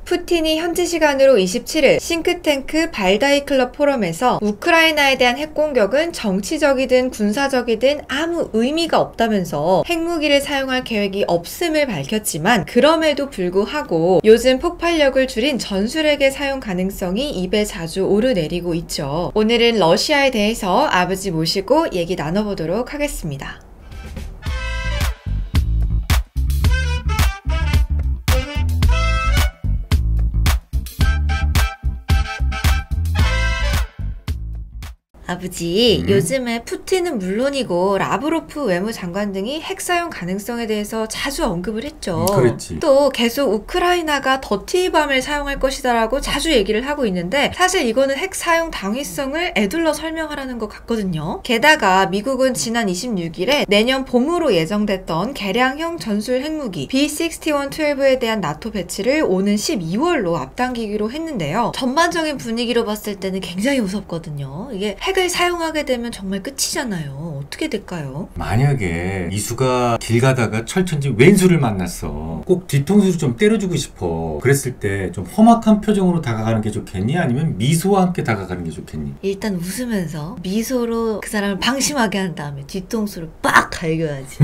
푸틴이 현지 시간으로 27일 싱크탱크 발다이 클럽 포럼에서 우크라이나에 대한 핵공격은 정치적이든 군사적이든 아무 의미가 없다면서 핵무기를 사용할 계획이 없음을 밝혔지만, 그럼에도 불구하고 요즘 폭발력을 줄인 전술핵의 사용 가능성이 입에 자주 오르내리고 있죠. 오늘은 러시아에 대해서 아버지 모시고 얘기 나눠보도록 하겠습니다. 아버지, 요즘에 푸틴은 물론이고 라브로프 외무장관 등이 핵 사용 가능성에 대해서 자주 언급을 했죠. 그렇지. 또 계속 우크라이나가 더티밤을 사용할 것이다라고 자주 얘기를 하고 있는데, 사실 이거는 핵 사용 당위성을 에둘러 설명하라는 것 같거든요. 게다가 미국은 지난 26일에 내년 봄으로 예정됐던 개량형 전술 핵무기 B6112에 대한 나토 배치를 오는 12월로 앞당기기로 했는데요. 전반적인 분위기로 봤을 때는 굉장히 무섭거든요. 이게 핵을 사용하게 되면 정말 끝이잖아요. 어떻게 될까요? 만약에 이수가 길 가다가 철천지 왼수를 만났어. 꼭 뒤통수를 좀 때려주고 싶어. 그랬을 때 좀 험악한 표정으로 다가가는 게 좋겠니? 아니면 미소와 함께 다가가는 게 좋겠니? 일단 웃으면서 미소로 그 사람을 방심하게 한 다음에 뒤통수를 빡 갈겨야지.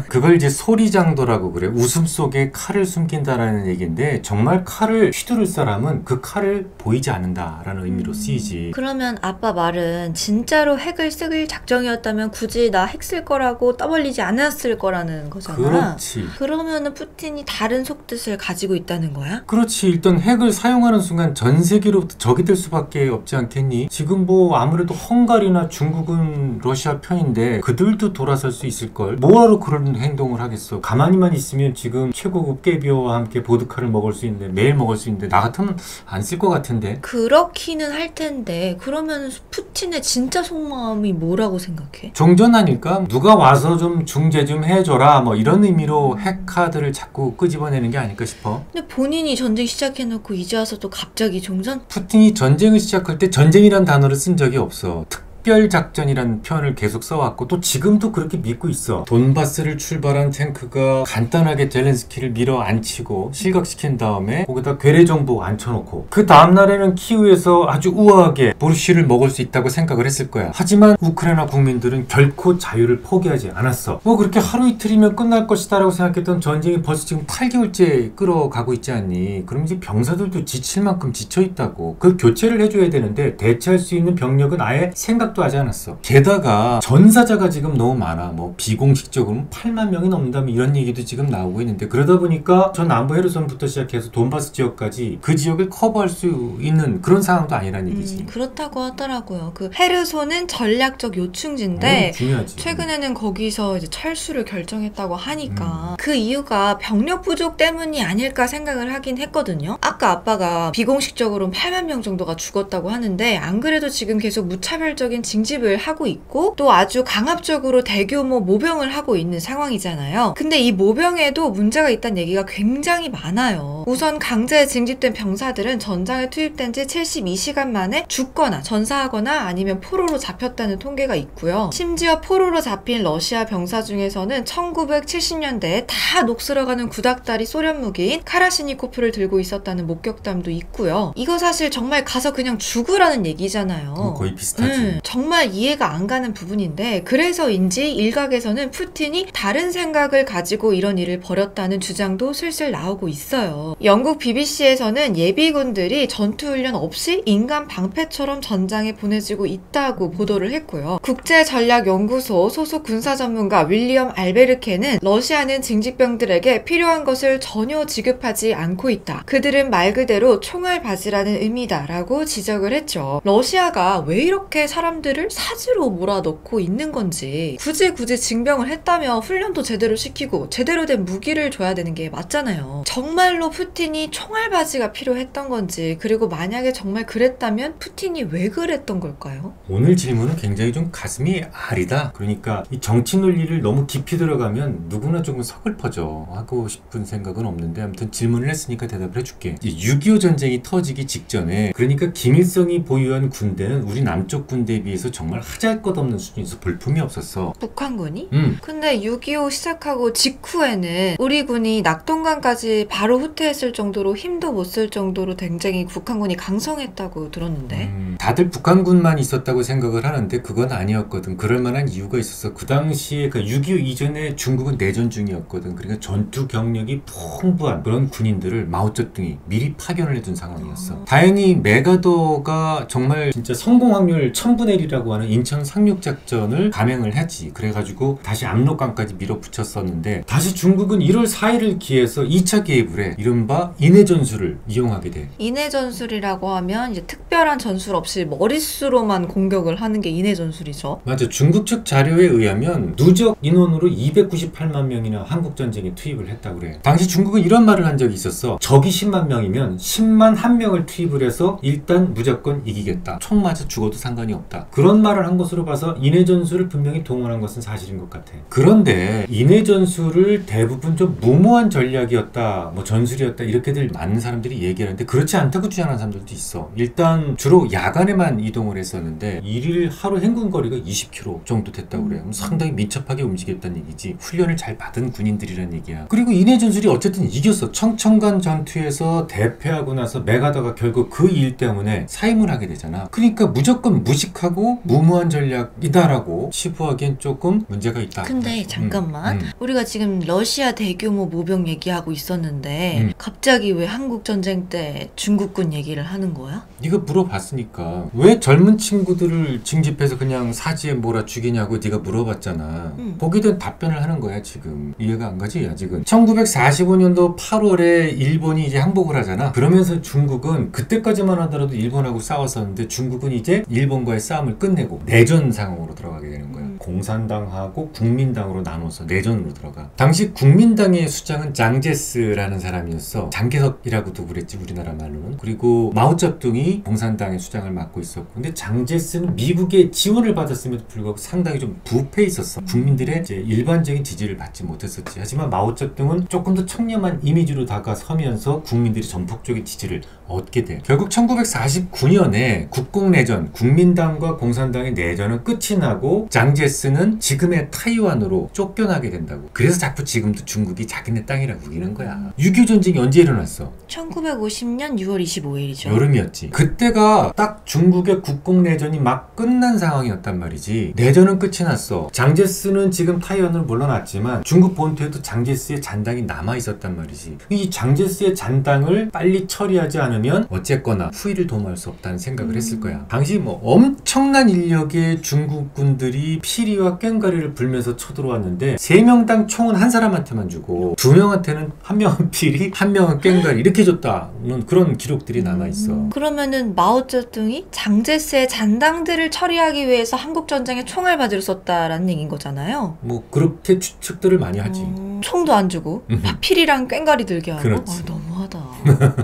그걸 이제 소리장도라고 그래. 웃음 속에 칼을 숨긴다라는 얘기인데, 정말 칼을 휘두를 사람은 그 칼을 보이지 않는다라는 의미로 쓰이지. 그러면 아빠 말은 진짜로 핵을 쓸 작정이었다면 굳이 나 핵 쓸 거라고 떠벌리지 않았을 거라는 거잖아. 그렇지. 그러면은 푸틴이 다른 속뜻을 가지고 있다는 거야? 그렇지. 일단 핵을 사용하는 순간 전 세계로부터 적이 될 수밖에 없지 않겠니? 지금 뭐 아무래도 헝가리나 중국은 러시아 편인데 그들도 돌아설 수 있을걸. 뭐하러 그런 행동을 하겠어. 가만히만 있으면 지금 최고급 깨비어와 함께 보드카를 먹을 수 있는데, 매일 먹을 수 있는데, 나 같으면 안 쓸 것 같은데. 그렇기는 할 텐데, 그러면 푸틴의 진짜 속마음이 뭐라고 생각해? 종전 아닐까? 누가 와서 좀 중재 좀 해줘라, 뭐 이런 의미로 핵 카드를 자꾸 끄집어내는 게 아닐까 싶어. 근데 본인이 전쟁 시작해놓고 이제 와서 또 갑자기 종전? 푸틴이 전쟁을 시작할 때 전쟁이란 단어를 쓴 적이 없어. 특별작전이라는 표현을 계속 써왔고, 또 지금도 그렇게 믿고 있어. 돈바스를 출발한 탱크가 간단하게 젤렌스키를 밀어 앉히고 실각시킨 다음에 거기다 괴뢰정보 앉혀놓고, 그 다음날에는 키우에서 아주 우아하게 보르시를 먹을 수 있다고 생각을 했을 거야. 하지만 우크라이나 국민들은 결코 자유를 포기하지 않았어. 뭐 그렇게 하루 이틀이면 끝날 것이다 라고 생각했던 전쟁이 벌써 지금 8개월째 끌어가고 있지 않니? 그럼 이제 병사들도 지칠 만큼 지쳐있다고. 그걸 교체를 해줘야 되는데 대체할 수 있는 병력은 아예 생각도 하지 않았어. 게다가 전사자가 지금 너무 많아. 뭐 비공식적으로는 8만 명이 넘는다면 이런 얘기도 지금 나오고 있는데, 그러다 보니까 전 남부 헤르손부터 시작해서 돈바스 지역까지 그 지역을 커버할 수 있는 그런 상황도 아니란 얘기지. 그렇다고 하더라고요. 그 헤르손은 전략적 요충지인데 중요하지. 최근에는 거기서 이제 철수를 결정했다고 하니까 그 이유가 병력 부족 때문이 아닐까 생각을 하긴 했거든요. 아까 아빠가 비공식적으로는 8만 명 정도가 죽었다고 하는데, 안 그래도 지금 계속 무차별적인 징집을 하고 있고 또 아주 강압적으로 대규모 모병을 하고 있는 상황이잖아요. 근데 이 모병에도 문제가 있다는 얘기가 굉장히 많아요. 우선 강제 징집된 병사들은 전장에 투입된 지 72시간 만에 죽거나 전사하거나 아니면 포로로 잡혔다는 통계가 있고요. 심지어 포로로 잡힌 러시아 병사 중에서는 1970년대에 다 녹슬어가는 구닥다리 소련 무기인 카라시니코프를 들고 있었다는 목격담도 있고요. 이거 사실 정말 가서 그냥 죽으라는 얘기잖아요. 거의 비슷하지. 정말 이해가 안 가는 부분인데, 그래서인지 일각에서는 푸틴이 다른 생각을 가지고 이런 일을 벌였다는 주장도 슬슬 나오고 있어요. 영국 BBC에서는 예비군들이 전투훈련 없이 인간 방패처럼 전장에 보내지고 있다고 보도를 했고요. 국제전략연구소 소속 군사전문가 윌리엄 알베르케는 러시아는 징집병들에게 필요한 것을 전혀 지급하지 않고 있다. 그들은 말 그대로 총알바지라는 의미다 라고 지적을 했죠. 러시아가 왜 이렇게 사람들을 사지로 몰아넣고 있는 건지, 굳이 징병을 했다면 훈련도 제대로 시키고 제대로 된 무기를 줘야 되는 게 맞잖아요. 정말로 푸틴이 총알바지가 필요했던 건지, 그리고 만약에 정말 그랬다면 푸틴이 왜 그랬던 걸까요? 오늘 질문은 굉장히 좀 가슴이 아리다. 그러니까 이 정치 논리를 너무 깊이 들어가면 누구나 조금 서글퍼져. 하고 싶은 생각은 없는데, 아무튼 질문을 했으니까 대답을 해줄게. 6.25 전쟁이 터지기 직전에, 그러니까 김일성이 보유한 군대는 우리 남쪽 군대에 비해 비해서 정말 하잘것없는 수준에서 볼품이 없었어. 북한군이? 근데 6.25 시작하고 직후에는 우리 군이 낙동강까지 바로 후퇴했을 정도로 힘도 못 쓸 정도로 굉장히 북한군이 강성했다고 들었는데 다들 북한군만 있었다고 생각을 하는데 그건 아니었거든. 그럴 만한 이유가 있었어. 그 당시에 그 6.25 이전에 중국은 내전 중이었거든. 그러니까 전투 경력이 풍부한 그런 군인들을 마오쩌둥이 미리 파견을 해둔 상황이었어. 다행히 메가더가 정말 진짜 성공 확률 1000분의 1이라고 하는 인천 상륙작전을 감행을 했지. 그래가지고 다시 압록강까지 밀어붙였었는데 다시 중국은 1월 4일을 기해서 2차 개입을 해. 이른바 인해 전술을 이용하게 돼. 인해 전술이라고 하면 이제 특별한 전술 없이 머릿수로만 공격을 하는 게 인해 전술이죠. 맞아. 중국 측 자료에 의하면 누적 인원으로 298만 명이나 한국 전쟁에 투입을 했다고 그래. 당시 중국은 이런 말을 한 적이 있었어. 적이 10만 명이면 10만 1명을 투입을 해서 일단 무조건 이기겠다. 총 맞아 죽어도 상관이 없다. 그런 말을 한 것으로 봐서 인해 전술을 분명히 동원한 것은 사실인 것 같아. 그런데 인해 전술을 대부분 좀 무모한 전략이었다, 뭐 전술이었다 이렇게들 많은 사람들이 얘기하는데 그렇지 않다고 주장하는 사람들도 있어. 일단 주로 야간에만 이동을 했었는데 일일 하루 행군 거리가 20km 정도 됐다고 그래요. 상당히 민첩하게 움직였다는 얘기지. 훈련을 잘 받은 군인들이란 얘기야. 그리고 인해 전술이 어쨌든 이겼어. 청천간 전투에서 대패하고 나서 메가더가 결국 그 일 때문에 사임을 하게 되잖아. 그러니까 무조건 무식하고 무모한 전략이다라고 치부하기엔 조금 문제가 있다. 근데 잠깐만. 우리가 지금 러시아 대규모 모병 얘기하고 있었는데 갑자기 왜 한국 전쟁 때 중국군 얘기를 하는 거야? 네가 물어봤으니까 왜 젊은 친구들을 징집해서 그냥 사지에 몰아 죽이냐고 네가 물어봤잖아. 거기에 대한 답변을 하는 거야 지금. 이해가 안 가지 아직은. 1945년도 8월에 일본이 이제 항복을 하잖아. 그러면서 중국은 그때까지만 하더라도 일본하고 싸웠었는데 중국은 이제 일본과의 싸움을 끝내고 내전 상황으로 들어가게 되는 거야. 공산당하고 국민당으로 나눠서 내전으로 들어가. 당시 국민당의 수장은 장제스라는 사람이었어. 장개석이라고도 그랬지 우리나라 말로는. 그리고 마오쩌둥이 공산당의 수장을 맡고 있었고, 근데 장제스는 미국의 지원을 받았음에도 불구하고 상당히 좀 부패 있었어. 국민들의 이제 일반적인 지지를 받지 못했었지. 하지만 마오쩌둥은 조금 더 청렴한 이미지로 다가서면서 국민들이 전폭적인 지지를 얻게 돼. 결국 1949년에 국共내전, 국민당과 공산당의 내전은 끝이 나고 장제스는 지금의 타이완으로 쫓겨나게 된다고. 그래서 자꾸 지금도 중국이 자기네 땅이라고 우기는 거야. 6.25 전쟁이 언제 일어났어? 1950년 6월 25일이죠. 여름이었지. 그때가 딱 중국의 국共내전이 막 끝난 상황이었단 말이지. 내전은 끝이 났어. 장제스는 지금 타이완으로 물러났지만 중국 본토에도 장제스의 잔당이 남아있었단 말이지. 이 장제스의 잔당을 빨리 처리하지 않으면 어쨌거나 후위를 도모할 수 없다는 생각을 했을 거야. 당시 뭐 엄청난 인력의 중국군들이 피리와 꽹과리를 불면서 쳐들어왔는데 3명당 총은 한 사람한테만 주고 2명한테는 한 명은 피리, 한 명은 꽹과리 이렇게 줬다는 그런 기록들이 남아있어. 그러면은 마오쩌둥이 장제스의 잔당들을 처리하기 위해서 한국전쟁에 총을 받으러 썼다라는 얘기인 거잖아요. 뭐 그렇게 추측들을 많이 하지. 총도 안 주고 파필이랑 꽹과리 들게 하고. 그렇지. 너무하다.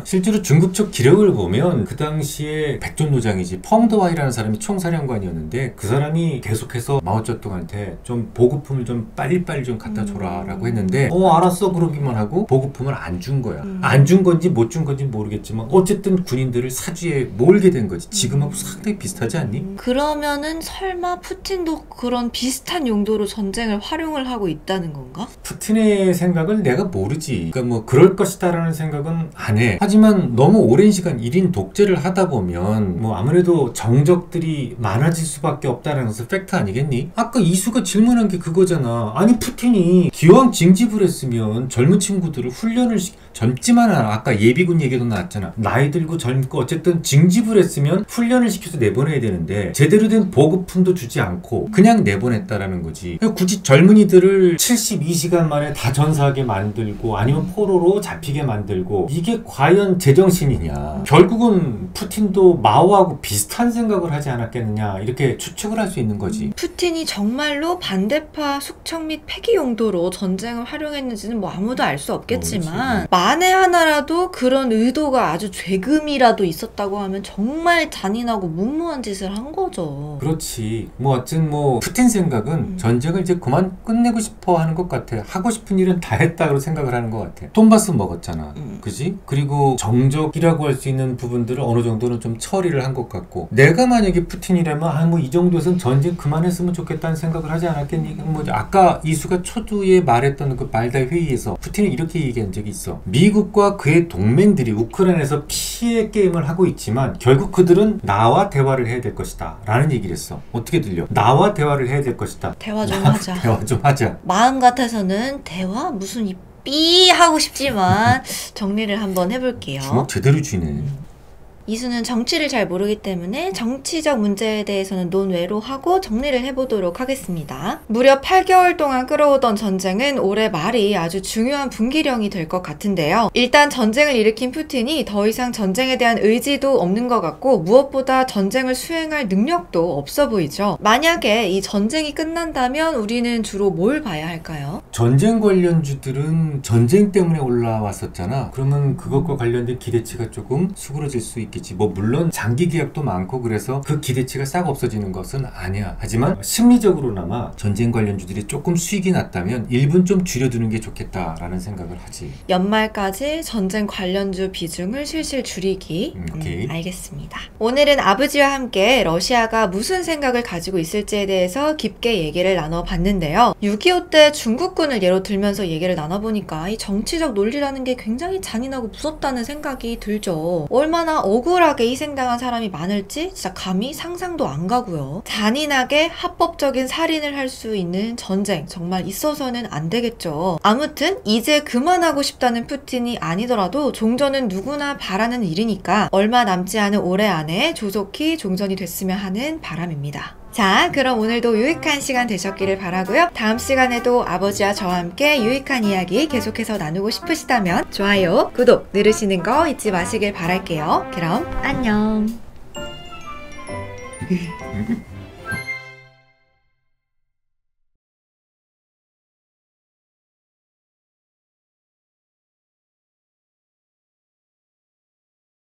실제로 중국 쪽 기록을 보면 그 당시에 백존노장이지 펑더와이라는 사람이 총사령관이었는데 그 사람이 계속해서 마오쩌둥한테 좀 보급품을 좀 빨리빨리 좀 갖다 줘라 라고 했는데 알았어 그러기만 하고 보급품을 안 준 거야. 안 준 건지 못 준 건지 모르겠지만 어쨌든 군인들을 사주에 몰게 된 거지. 지금하고 상당히 비슷하지 않니? 그러면은 설마 푸틴도 그런 비슷한 용도로 전쟁을 활용을 하고 있다는 건가? 푸틴의 생각을 내가 모르지. 그러니까 뭐 그럴 것이다라는 생각은 안 해. 하지만 너무 오랜 시간 1인 독재를 하다 보면 뭐 아무래도 정적들이 많아질 수밖에 없다는 것은 팩트 아니겠니? 아까 이수가 질문한 게 그거잖아. 아니 푸틴이 기왕 징집을 했으면 젊은 친구들을 훈련을 젊지만 아까 예비군 얘기도 나왔잖아. 나이 들고 젊고 어쨌든 징집을 했으면 훈련을 시켜서 내보내야 되는데 제대로 된 보급품도 주지 않고 그냥 내보냈다라는 거지. 굳이 젊은이들을 72시간 만에 다 전사하게 만들고 아니면 포로로 잡히게 만들고 이게 과연 제정신이냐. 결국은 푸틴도 마오하고 비슷한 생각을 하지 않았겠느냐 이렇게 추측을 할 수 있는 거지. 푸틴이 정말로 반대파 숙청 및 폐기 용도로 전쟁을 활용했는지는 뭐 아무도 알 수 없겠지만 만에 하나라도 그런 의도가 아주 죄금이라도 있었다고 하면 정말 잔인하고 무모한 짓을 한 거죠. 그렇지. 뭐 어쨌든 뭐 푸틴 생각은 전쟁을 이제 그만 끝내고 싶어 하는 것 같아. 하고 싶은 일은 다 했다고 생각을 하는 것 같아. 돈바스 먹었잖아. 그지? 그리고 정적이라고 할 수 있는 부분들을 어느 정도는 좀 처리를 한 것 같고, 내가 만약에 푸틴이라면 뭐 이 정도에선 전쟁 그만했으면 좋겠다는 생각을 하지 않았겠니? 뭐 아까 이수가 초두에 말했던 그 말다 회의에서 푸틴이 이렇게 얘기한 적이 있어. 미국과 그의 동맹들이 우크라이나에서 피해 게임을 하고 있지만 결국 그들은 나와 대화를 해야 될 것이다 라는 얘기를 했어. 어떻게 들려? 나와 대화를 해야 될 것이다. 대화 좀 하자. 대화 좀 하자. 마음 같아서는 대화? 무슨 삐 하고 싶지만 정리를 한번 해볼게요. 주먹 제대로 쥐네. 이수는 정치를 잘 모르기 때문에 정치적 문제에 대해서는 논외로 하고 정리를 해보도록 하겠습니다. 무려 8개월 동안 끌어오던 전쟁은 올해 말이 아주 중요한 분기령이 될 것 같은데요. 일단 전쟁을 일으킨 푸틴이 더 이상 전쟁에 대한 의지도 없는 것 같고, 무엇보다 전쟁을 수행할 능력도 없어 보이죠. 만약에 이 전쟁이 끝난다면 우리는 주로 뭘 봐야 할까요? 전쟁 관련주들은 전쟁 때문에 올라왔었잖아. 그러면 그것과 관련된 기대치가 조금 수그러질 수 있겠지. 뭐 물론 장기 계약도 많고 그래서 그 기대치가 싹 없어지는 것은 아니야. 하지만 심리적으로나마 전쟁 관련주들이 조금 수익이 났다면 일부는 좀 줄여두는 게 좋겠다라는 생각을 하지. 연말까지 전쟁 관련주 비중을 실실 줄이기. 오케이. 알겠습니다. 오늘은 아버지와 함께 러시아가 무슨 생각을 가지고 있을지에 대해서 깊게 얘기를 나눠봤는데요. 6.25 때 중국군을 예로 들면서 얘기를 나눠보니까 이 정치적 논리라는 게 굉장히 잔인하고 무섭다는 생각이 들죠. 얼마나 억울하게 희생당한 사람이 많을지 진짜 감히 상상도 안 가고요. 잔인하게 합법적인 살인을 할 수 있는 전쟁 정말 있어서는 안 되겠죠. 아무튼 이제 그만하고 싶다는 푸틴이 아니더라도 종전은 누구나 바라는 일이니까 얼마 남지 않은 올해 안에 조속히 종전이 됐으면 하는 바람입니다. 자, 그럼 오늘도 유익한 시간 되셨기를 바라고요. 다음 시간에도 아버지와 저와 함께 유익한 이야기 계속해서 나누고 싶으시다면 좋아요, 구독 누르시는 거 잊지 마시길 바랄게요. 그럼 안녕.